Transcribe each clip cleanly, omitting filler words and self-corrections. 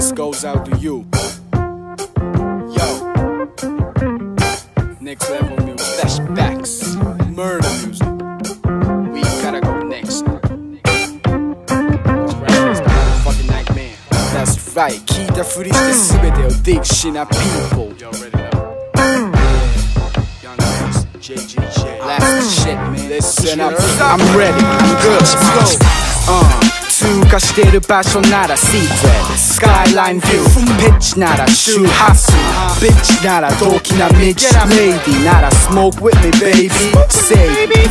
This goes out to you. Yo. Next level music. Flashbacks. Murder music. We gotta go next. Fucking nightmare. That's right. 聞いたふりして全てをディクシな people. Yo, ready now. Young Max, JGJ. Last shit, man. Listen up. I'm ready. I'm good. Let's go. 通過してる場所なら Secret スカイラインビューピッチなら周波数ビッチなら動機な道レイディなら Smoke with me baby Say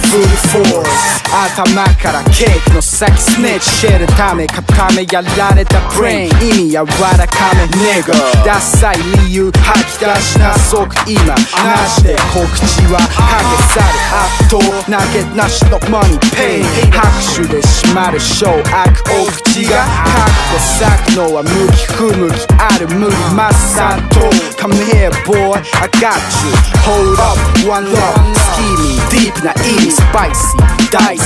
full force 頭からケーキの先スネッチシェルため固めやられたブレイン意味柔らかめネガダサい理由吐き出しな即今なしで告知は影去る圧倒投げなしのマニペイ拍手で閉まるショー悪お口がカッコ咲くのは向き不向きある無理マッサンと Come here boy I got you Hold up one love Scheming deep な意味 Spicy dicey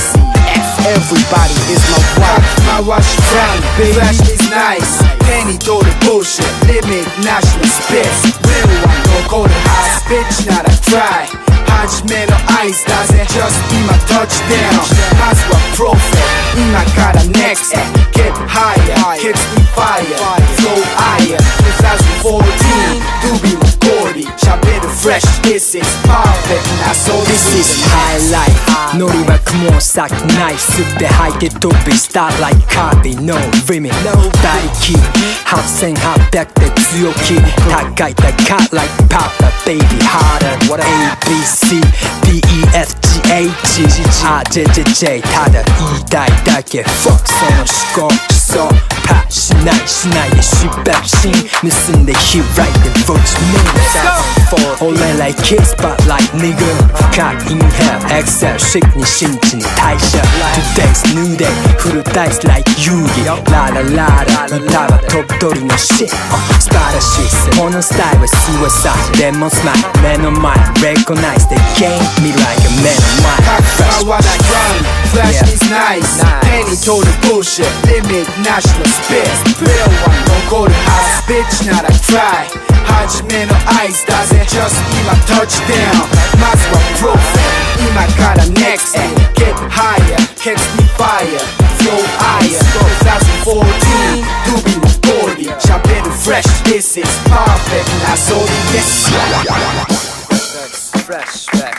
Everybody is my wife 回し crown Flash is nice 手に取る bullshit Limit なしのスペース Real one 残るはず Bitch なら try 初めの合図だぜ Just 今 touchdown まずは profit 今から next Get higher Hits me fire Flow higher 2014 To be recorded 喋る fresh This is perfect なそう This is highlight ノリは雲を咲きない吸って吐いて飛び Start like copy No limit 馬力8800で強気高い高 like Papa Baby Harder ABC DEFGH RJJJ ただ言いたいだけ Fuck その思考思想パしないで失敗し盗んで開いて Watch me 俺らキスパッライトニグ深い Inhale Exhale シックに真摯に代謝 Today's new day フルダイス like 遊戯ララララ歌は飛ぶ鳥の shit 素晴らしいこのスタイルは suicide レモンスマイル目の前 Recognize the game 未来が目の前 Fresh Flash is nice 手に取る bullshit Limit なしのスペース Real one 残るはず Bitch なら try 初めの合図だぜ Just 今 touchdown まずは profit 今から next Get higher Catch me fire Flow higher 2014 To be recorded 喋る fresh This is perfect なそうです Fresh